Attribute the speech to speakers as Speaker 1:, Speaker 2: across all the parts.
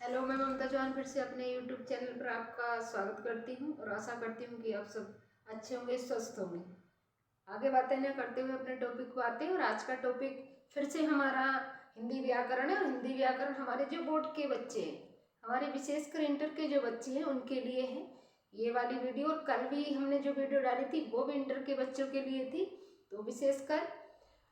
Speaker 1: Hello, मैं ममता चौहान फिर से अपने यूट्यूब चैनल पर आपका स्वागत करती हूँ और आशा करती हूँ कि आप सब अच्छे होंगे, स्वस्थ होंगे। आगे बातें न करते हुए अपने टॉपिक को आते हैं। और आज का टॉपिक फिर से हमारा हिंदी व्याकरण है। और हिंदी व्याकरण हमारे जो बोर्ड के बच्चे हैं, हमारे विशेषकर इंटर के जो बच्चे हैं उनके लिए है ये वाली वीडियो। और कल भी हमने जो वीडियो डाली थी वो भी इंटर के बच्चों के लिए थी, तो विशेषकर।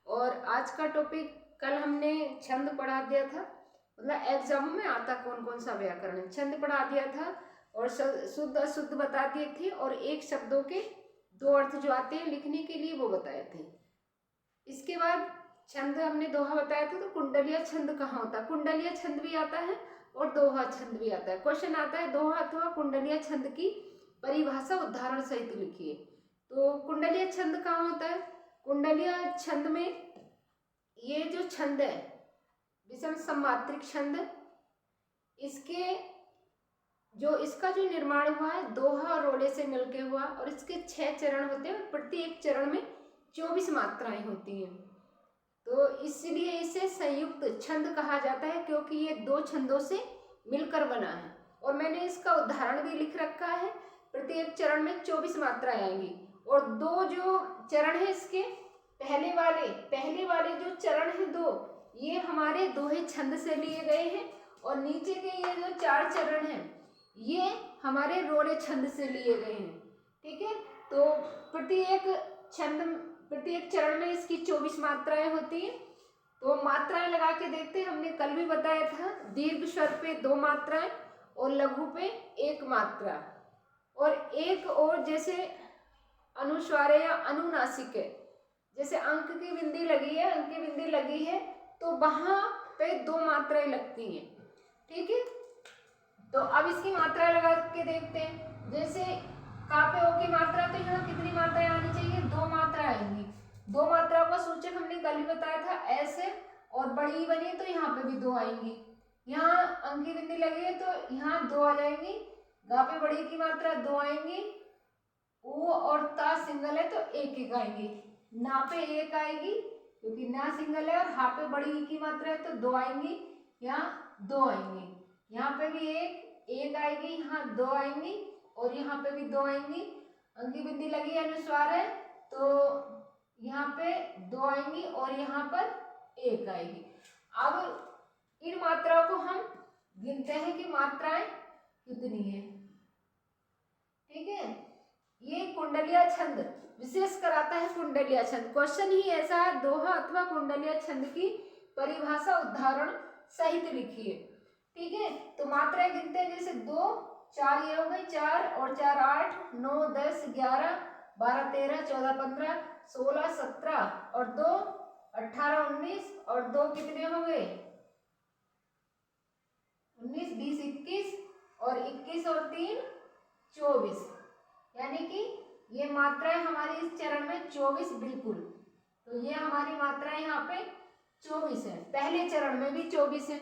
Speaker 1: और आज का टॉपिक, कल हमने छंद पढ़ा दिया था, मतलब एग्जाम में आता कौन कौन सा व्याकरण है, छंद पढ़ा दिया था और शुद्ध अशुद्ध बता दिए थे। और एक शब्दों के दो अर्थ जो आते हैं लिखने के लिए वो बताए थे। इसके बाद छंद हमने दोहा बताया था, तो कुंडलिया छंद कहाँ होता है। कुंडलिया छंद भी आता है और दोहा छंद भी आता है। क्वेश्चन आता है दोहा अथवा कुंडलिया छंद की परिभाषा उदाहरण सहित लिखिए। तो कुंडलिया छंद कहाँ होता है। कुंडलिया छंद में ये जो छंद है विषम सम्मात्रिक छंद, इसका जो निर्माण हुआ है दोहा और रोले से मिलके हुआ। और इसके 6 चरण होते हैं और प्रत्येक चरण में 24 मात्राएं होती हैं। तो इसलिए इसे संयुक्त छंद कहा जाता है, क्योंकि ये 2 छंदों से मिलकर बना है। और मैंने इसका उदाहरण भी लिख रखा है। प्रत्येक चरण में 24 मात्राएं आएंगी। और 2 जो चरण है इसके पहले वाले जो चरण है 2, ये हमारे दोहे छंद से लिए गए हैं। और नीचे के ये जो 4 चरण हैं ये हमारे रोले छंद से लिए गए हैं। ठीक है, तो प्रत्येक चरण में इसकी 24 मात्राएं होती हैं। तो मात्राएं लगा के देखते हैं। हमने कल भी बताया था दीर्घ स्वर पे 2 मात्राएं और लघु पे 1 मात्रा। और एक और जैसे अनुस्वार या अनुनासिक है, जैसे अंक की बिंदी लगी है तो वहां पे 2 मात्राएं लगती हैं। ठीक है, तो अब इसकी मात्रा लगा के देखते हैं। जैसे का पे ओ की मात्रा, तो यहाँ कितनी मात्राएं आनी चाहिए, 2 मात्रा आएंगी। 2 मात्राओं का सूचक हमने कल ही बताया था ऐसे, और बड़ी बनी तो यहाँ पे भी 2 आएंगी। यहाँ अंक की बिंदी लगी है तो यहाँ 2 आ जाएंगी। गा पे बड़ी की मात्रा 2 आएंगी। ऊ और ता सिंगल है तो 1 आएंगी। ना पे 1 आएगी क्योंकि ना सिंगल है। और हा पे बड़ी की मात्रा है तो 2 आएंगी, यहाँ 2 आएंगी। यहाँ पे भी 1 आएगी, यहाँ 2 आएंगी और यहाँ पे भी 2 आएंगी। अंक की बिंदी लगी अनुस्वार है तो यहाँ पे 2 आएंगी और यहाँ पर 1 आएगी। अब इन मात्राओं को हम गिनते हैं कि मात्राएं कितनी है। ठीक है, ये कुंडलिया छंद विशेष कराता है। कुंडलिया छंद क्वेश्चन ही ऐसा है, दोहा अथवा कुंडलिया छंद की परिभाषा उदाहरण सहित लिखिए। ठीक है, तो मात्राएं गिनते हैं। जैसे 2 4 ये हो गई, 4 और 4 8 9 10 11 12 13 14 15 16 17 और 2 18 19 और 2 कितने हो गए 19 20 21 और 21 और 3 24। यानी कि ये मात्राएं हमारी इस चरण में 24 बिल्कुल। तो ये हमारी मात्राएं यहाँ पे 24 है। पहले चरण में भी 24 है।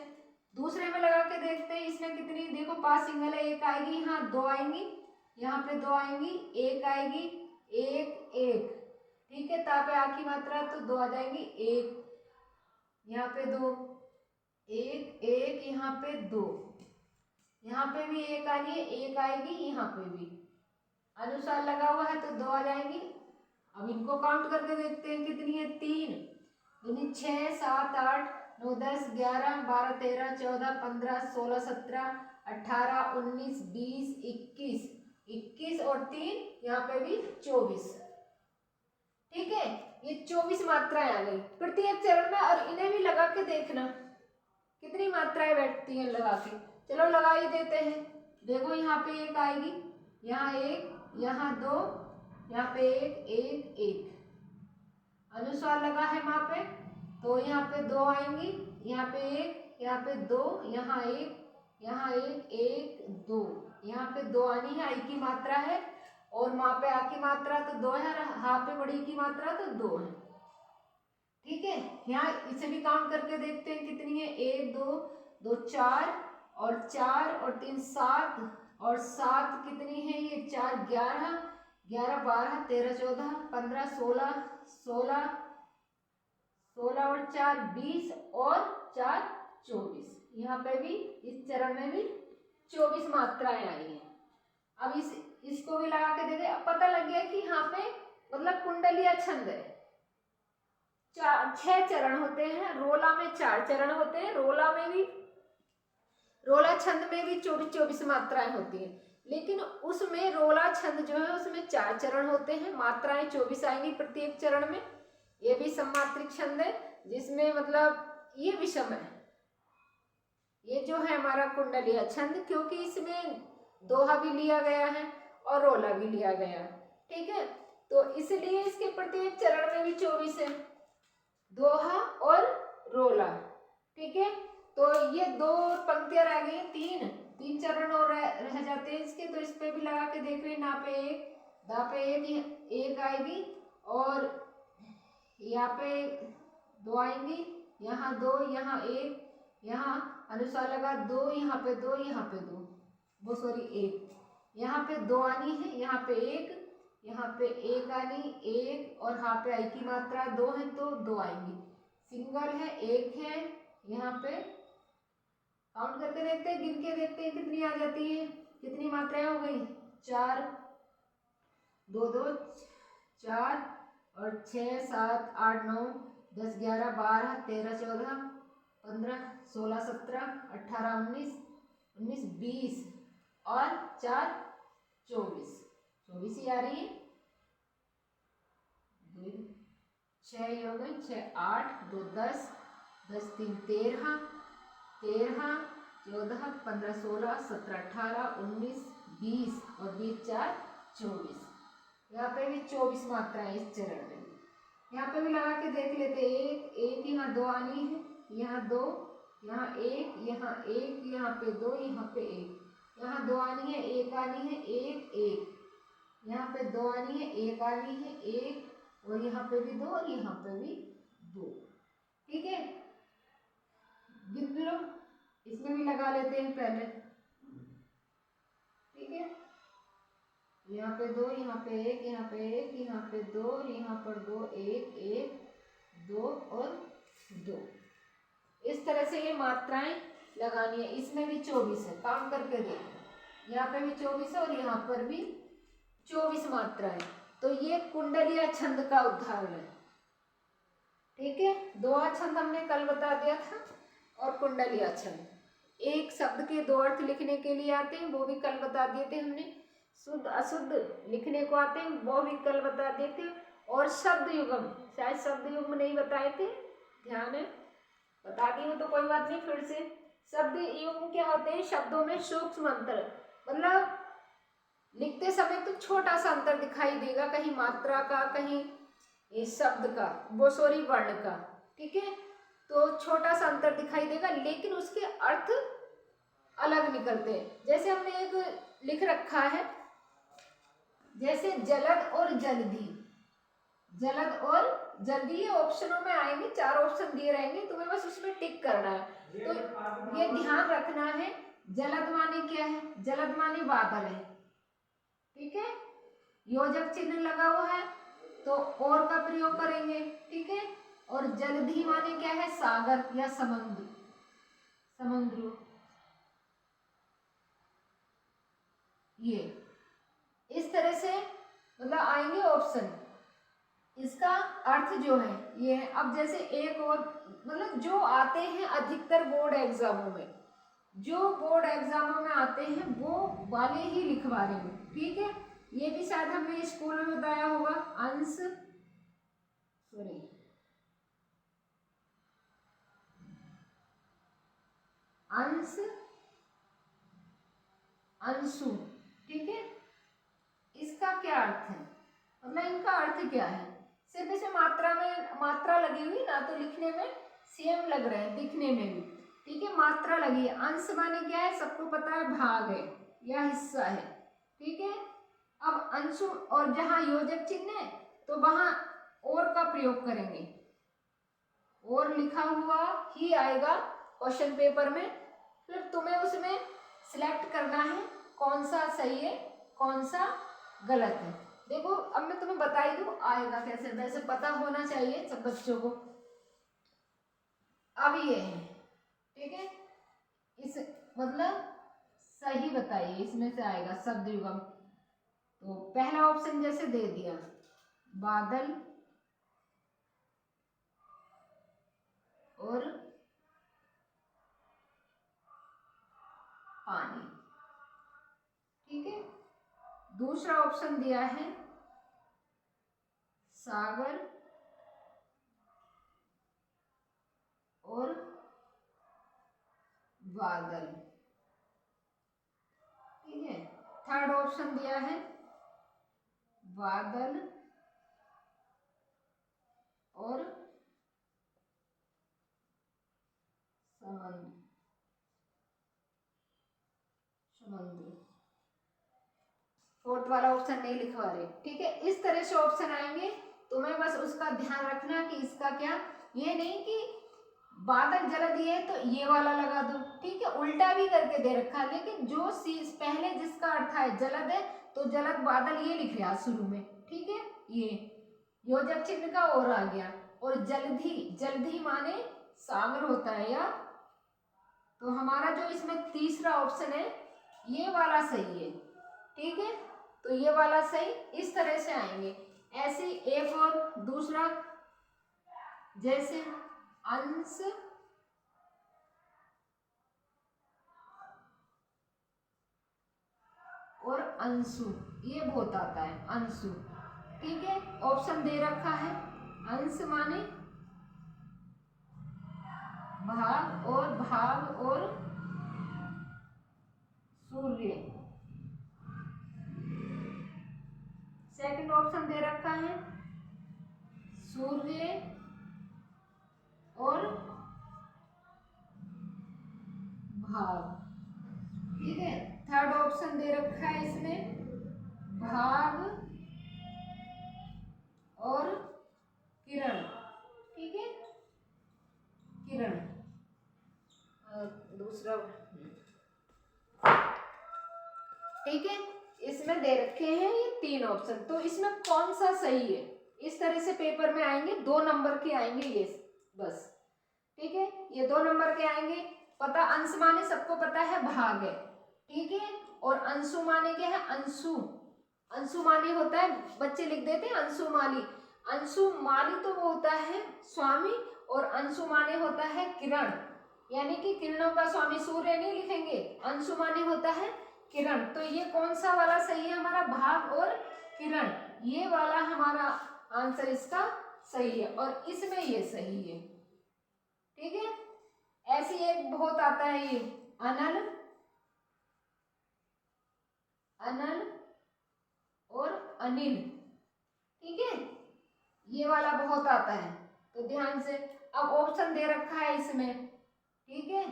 Speaker 1: दूसरे में लगा के देखते हैं इसमें कितनी, देखो पास सिंगल है 1 आएगी, यहाँ 2 आएंगी, यहाँ पे 2 आएंगी, 1 आएगी, 1 1। ठीक है, ता पे आ की मात्रा तो 2 आ जाएंगी, 1 यहाँ पे 2 1 1, यहाँ पे 2, यहाँ पे भी 1 आनी है, 1 आएगी, यहाँ पे भी अनुसार लगा हुआ है तो 2 आ जाएंगी। अब इनको काउंट करके देखते हैं कितनी है, 3 यानी 6 7 8 9 10 11 12 13 14 15 16 17 18 19 20 21 21 और 3 यहाँ पे भी 24। ठीक है, ये 24 मात्राएं आ गई प्रत्येक चरण में। और इन्हें भी लगा के देखना कितनी मात्राएं बैठती हैं लगा के। चलो लगा ही देते हैं। देखो यहाँ पे 1 आएगी, यहाँ 1, यहाँ 2, यहाँ पे 1 1 1। अनुस्वार लगा है वहां पे तो यहाँ पे 2 आएंगी, यहाँ पे 1, यहाँ पे 2, यहाँ 1, यहाँ 1 1 2, यहाँ पे 2 आनी है, आई की मात्रा है। और वहां पे आ की मात्रा तो 2 है, हा पे बड़ी की मात्रा तो 2 है। ठीक है, यहाँ इसे भी काउंट करके देखते हैं कितनी है, 1 2 2 4 और 3 7 और 7 कितनी है, ये 4 11 11 12 13 14 15 16 16 16 और 4 20 और 4 24। यहाँ पे भी इस चरण में भी 24 मात्राएं आई हैं। अब इसको भी लगा के देखे, अब पता लग गया कि यहाँ पे मतलब कुंडलीय छंद है। 6 चरण होते हैं, रोला में 4 चरण होते हैं। रोला छंद में भी 24 मात्राएं होती हैं, लेकिन उसमें रोला छंद जो है उसमें 4 चरण होते हैं, मात्राएं 24 आएंगी प्रत्येक चरण में। ये भी सममात्रिक छंद है, जिसमें मतलब ये विषम है। ये जो है हमारा कुंडलीय छंद, क्योंकि इसमें दोहा भी लिया गया है और रोला भी लिया गया है, ठीक है। तो इसलिए इसके प्रत्येक चरण में भी 24 है, दोहा और रोला, ठीक है। तो ये 2 पंक्तियां रह गई, 3 चरण और रह जाते हैं इसके। तो इस पे भी लगा के देख रहे, ना पे 1, दा पे 1 आएगी, और यहाँ पे 2 आएंगी, यहाँ 2, यहाँ 1, यहाँ अनुसार लगा 2, यहाँ पे 2, यहाँ पे 2, वो सॉरी 1, यहाँ पे 2 आनी है, यहाँ पे 1, यहाँ पे 1 आनी, 1, और यहाँ पे आई की मात्रा 2 है तो 2 आएंगी। सिंगल है, 1 है, यहाँ पे काउंट करके देखते हैं, गिन के देखते हैं कितनी आ जाती है, कितनी मात्राएं हो गई, 4, 2 2 4 और 6 7 8 9 10 11 12 13 14 15 16 17 18 19 20 और 4 24 ही आ रही है। 6 ये हो गई, 6 8 2 10 10 3 13 14 15 16 17 18 19 20 और 20 4 24। यहाँ पे भी 24 मात्राएं इस चरण में। यहाँ पे भी लगा के देख लेते, 1 यहाँ 2 आनी है, यहाँ 2, यहाँ 1, यहाँ 1, यहाँ पे 2, यहाँ पे 1, यहाँ 2 आनी है, 1 आनी है, 1 1, यहाँ पे 2 आनी है, 1 आनी है, 1, और यहाँ पे भी 2 और यहाँ पे भी 2, ठीक है। गिन लो, इसमें भी लगा लेते हैं पहले, ठीक है। यहाँ पे 2, यहाँ पे 1, यहाँ पे 1, यहाँ पे 2, और यहाँ पर 2, 1 1 2 और 2, इस तरह से ये मात्राएं लगानी है। इसमें भी 24 है, काउंट करके देखो, यहाँ पे भी 24 है और यहाँ पर भी 24 मात्राएं। तो ये कुंडलीय छंद का उदाहरण है, ठीक है। दोहा छंद हमने कल बता दिया था, और कुंडलीय छंद एक शब्द के 2 अर्थ लिखने के लिए आते हैं, वो भी कल बता दिए थे हमने। शुद्ध अशुद्ध लिखने को आते हैं, वो भी कल बता दिए थे। और शब्द युग्म, शायद शब्द युग्म नहीं बताए थे, ध्यान है, बता दी हो तो कोई बात नहीं, फिर से। शब्द युग्म क्या होते हैं, शब्दों में सूक्ष्म अंतर, मतलब लिखते समय तो छोटा सा अंतर दिखाई देगा, कहीं मात्रा का, कहीं इस शब्द का, वो सॉरी वर्ण का, ठीक है। तो छोटा सा अंतर दिखाई देगा, लेकिन उसके अर्थ अलग निकलते हैं। जैसे हमने एक लिख रखा है, जैसे जलद और जल्दी, जलद और जल्दी, ये ऑप्शनों में आएंगे, 4 ऑप्शन दिए रहेंगे, तुम्हें बस उसमें टिक करना है। तो ये ध्यान रखना है, जलद माने क्या है, जलद माने बादल है, ठीक है। योजक चिन्ह लगा हुआ है तो और का प्रयोग करेंगे, ठीक है। और जलधि माने क्या है, सागर या समुद्र, समुद्र। ये इस तरह से मतलब आएंगे ऑप्शन, इसका अर्थ जो है ये है। अब जैसे एक और मतलब जो आते हैं अधिकतर बोर्ड एग्जामों में, जो बोर्ड एग्जामों में आते हैं वो वाले ही लिखवा रहे हैं, ठीक है। ये भी शायद हमने स्कूल में बताया होगा, अंश सॉरी अंश अंशु, ठीक है। इसका क्या अर्थ है, मतलब इनका अर्थ क्या है, सिर्फ इसमें मात्रा में मात्रा लगी हुई ना, तो लिखने में सेम लग रहे हैं, दिखने में भी, ठीक है। मात्रा लगी है, अंश माने क्या है, सबको पता है, भाग है या हिस्सा है, ठीक है। अब अंशु और जहाँ योजक चिन्ह है तो वहां और का प्रयोग करेंगे, और लिखा हुआ ही आएगा क्वेश्चन पेपर में, फिर तुम्हें उसमें सिलेक्ट करना है कौन सा सही है कौन सा गलत है। देखो अब मैं तुम्हें बता ही दूं आएगा कैसे, वैसे पता होना चाहिए सब बच्चों को। अब ये है, ठीक है। मतलब सही बताइए, इसमें से आएगा शब्द युगम। तो पहला ऑप्शन जैसे दे दिया, बादल और पानी, ठीक है। दूसरा ऑप्शन दिया है सागर और बादल, ठीक है। थर्ड ऑप्शन दिया है बादल और समुद्र, समुद्र। फोर्थ वाला ऑप्शन नहीं लिखवा रहे, ठीक है। इस तरह से ऑप्शन आएंगे, तुम्हें बस उसका ध्यान रखना कि इसका क्या, ये नहीं कि बादल जलद ये तो ये वाला लगा दो, ठीक है। उल्टा भी करके दे रखा है, लेकिन जो चीज पहले जिसका अर्थ है जलद है तो जलद बादल ये लिख रहा शुरू में, ठीक है। ये योजक चिन्ह का और आ गया। और जल्दी, जल्दी माने सागर होता है यार। तो हमारा जो इसमें तीसरा ऑप्शन है ये वाला सही है, ठीक है। तो ये वाला सही, इस तरह से आएंगे। ऐसे एक और दूसरा, जैसे अंश और अंशु, ये बहुत आता है अंशु, ठीक है। ऑप्शन दे रखा है, अंश माने भाग और सूर्य। सेकंड ऑप्शन दे रखा है सूर्य और भाग, ठीक है। थर्ड ऑप्शन दे रखा है इसमें भाग और किरण, ठीक है, किरण। दूसरा, ठीक है। इसमें दे रखे हैं ये तीन ऑप्शन, तो इसमें कौन सा सही है, इस तरह से पेपर में आएंगे, 2 नंबर के आएंगे ये बस, ठीक है। ये 2 नंबर के आएंगे। पता, अंश माने सबको पता है भाग है, ठीक है। और अंशु माने क्या है, अंशु, अंशु माने होता है, बच्चे लिख देते हैं अंशु माली। अंशु माली तो वो होता है स्वामी, और अंशु माने होता है किरण, यानी कि किरणों का स्वामी सूर्य नहीं लिखेंगे, अंशु माने होता है किरण। तो ये कौन सा वाला सही है हमारा, भाग और किरण, ये वाला हमारा आंसर इसका सही है, और इसमें ये सही है, ठीक है। ऐसी एक बहुत आता है ये अनल, अनल और अनिल, ठीक है। ये वाला बहुत आता है, तो ध्यान से। अब ऑप्शन दे रखा है इसमें, ठीक है,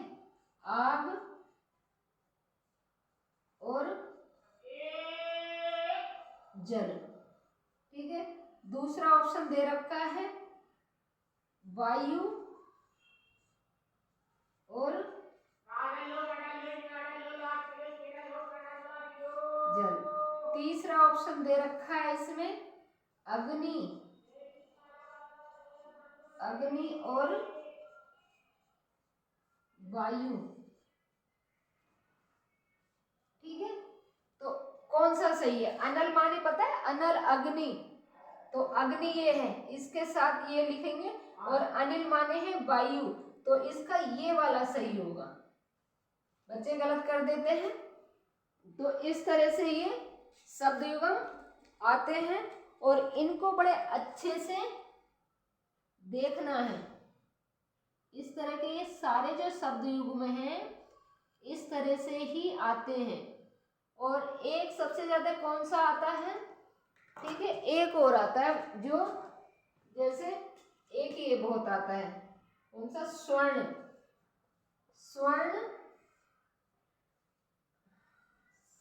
Speaker 1: आग और जल, ठीक है। दूसरा ऑप्शन दे रखा है वायु और जल। तीसरा ऑप्शन दे रखा है इसमें अग्नि, अग्नि और वायु, ठीक है। तो कौन सा सही है, अनल माने पता है, अनल अग्नि, तो अग्नि ये है, इसके साथ ये लिखेंगे, और अनिल माने हैं वायु, तो इसका ये वाला सही होगा। बच्चे गलत कर देते हैं। तो इस तरह से ये शब्द युगम आते हैं, और इनको बड़े अच्छे से देखना है। इस तरह के ये सारे जो शब्द युग्म हैं इस तरह से ही आते हैं। और एक सबसे ज्यादा कौन सा आता है, ठीक है, एक और आता है जो, जैसे एक ये बहुत आता है, कौन सा, स्वर्ण, स्वर्ण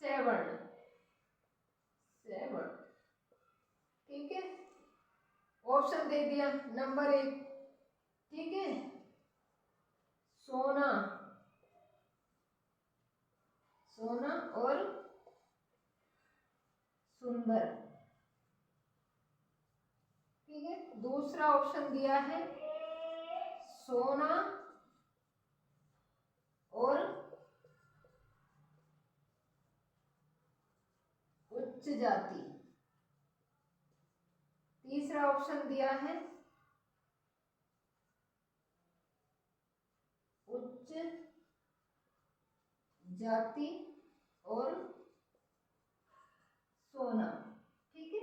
Speaker 1: सेवर्ण, सेवर्ण, ठीक है। ऑप्शन दे दिया, नंबर 1, ठीक है, सोना, सोना और सुंदर, ठीक है। दूसरा ऑप्शन दिया है सोना और उच्च जाति। तीसरा ऑप्शन दिया है उच्च जाति और सोना। ठीक है,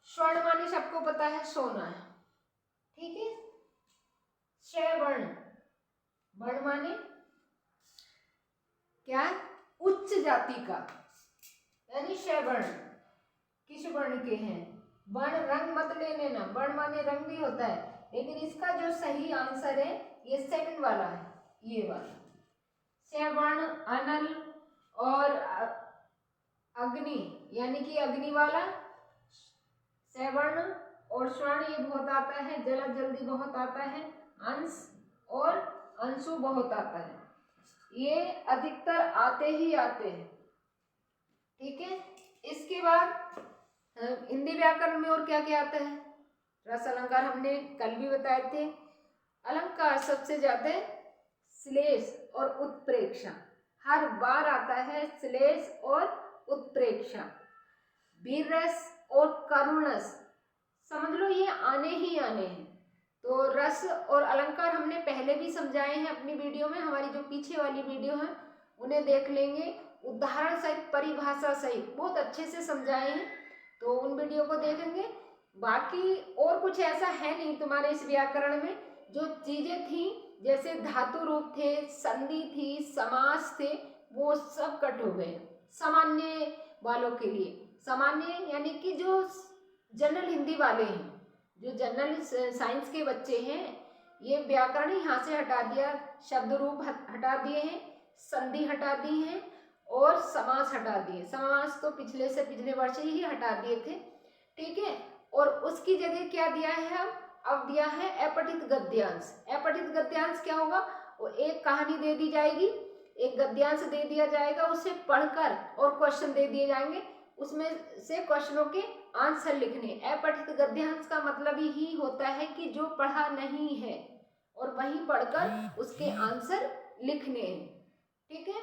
Speaker 1: स्वर्ण माने सबको पता है सोना है। ठीक है, स्वर्ण, वर्ण माने क्या, उच्च जाति का, यानी स्वर्ण किस वर्ण के हैं। वर्ण रंग मत ले लेना, वर्ण माने रंग भी होता है, लेकिन इसका जो सही आंसर है ये सेकंड वाला है, ये वाला। स्वर्ण, अनल और अग्नि, यानी कि अग्नि वाला। स्वर्ण और स्वर्ण ये बहुत आता है, जल्दी बहुत आता है, अंश और अंशु बहुत आता है, ये अधिकतर आते ही आते हैं। ठीक है, इसके बाद हिंदी व्याकरण में और क्या क्या आता है। रस अलंकार हमने कल भी बताए थे। अलंकार सबसे ज्यादा श्लेष और उत्प्रेक्षा, हर बार आता है श्लेष और उत्प्रेक्षा। वीर रस और करुण रस, समझ लो ये आने ही आने हैं। तो रस और अलंकार हमने पहले भी समझाए हैं अपनी वीडियो में, हमारी जो पीछे वाली वीडियो है उन्हें देख लेंगे, उदाहरण सहित परिभाषा सहित बहुत अच्छे से समझाए हैं, तो उन वीडियो को देखेंगे। बाकी और कुछ ऐसा है नहीं तुम्हारे इस व्याकरण में, जो चीजें थी जैसे धातु रूप थे, संधि थी, समास थे, वो सब कट हो गए सामान्य वालों के लिए। सामान्य यानी कि जो जनरल हिंदी वाले हैं, जो जनरल साइंस के बच्चे हैं, ये व्याकरण यहाँ से हटा दिया, शब्द रूप हटा दिए हैं, संधि हटा दी है और समास हटा दिए। समास तो पिछले से पिछले वर्ष ही हटा दिए थे। ठीक है, और उसकी जगह क्या दिया है, अब दिया है अपठित गद्यांश। अपठित गद्यांश क्या होगा, वो एक कहानी दे दी जाएगी, एक गद्यांश दे दिया जाएगा, उसे पढ़कर और क्वेश्चन दे दिए जाएंगे, उसमें से क्वेश्चनों के आंसर लिखने। अपठित गद्यांश का मतलब ही होता है कि जो पढ़ा नहीं है और वहीं पढ़कर उसके आंसर लिखने हैं। ठीक है,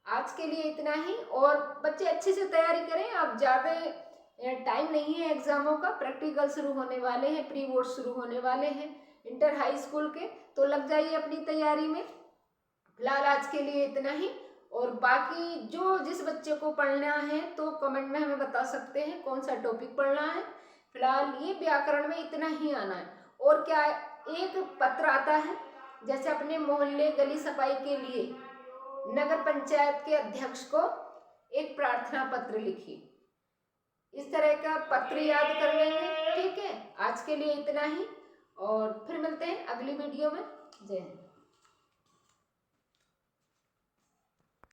Speaker 1: आज के लिए इतना ही, और बच्चे अच्छे से तैयारी करें। अब ज़्यादा टाइम नहीं है एग्जामों का, प्रैक्टिकल शुरू होने वाले हैं, प्री बोर्ड शुरू होने वाले हैं इंटर हाई स्कूल के, तो लग जाइए अपनी तैयारी में। फिलहाल आज के लिए इतना ही, और बाकी जो जिस बच्चे को पढ़ना है तो कमेंट में हमें बता सकते हैं कौन सा टॉपिक पढ़ना है। फिलहाल ये व्याकरण में इतना ही आना है। और क्या, एक पत्र आता है, जैसे अपने मोहल्ले गली सफाई के लिए नगर पंचायत के अध्यक्ष को एक प्रार्थना पत्र लिखिए, इस तरह का पत्र याद कर लेंगे। ठीक है, आज के लिए इतना ही, और फिर मिलते हैं अगली वीडियो में। जय हिंद।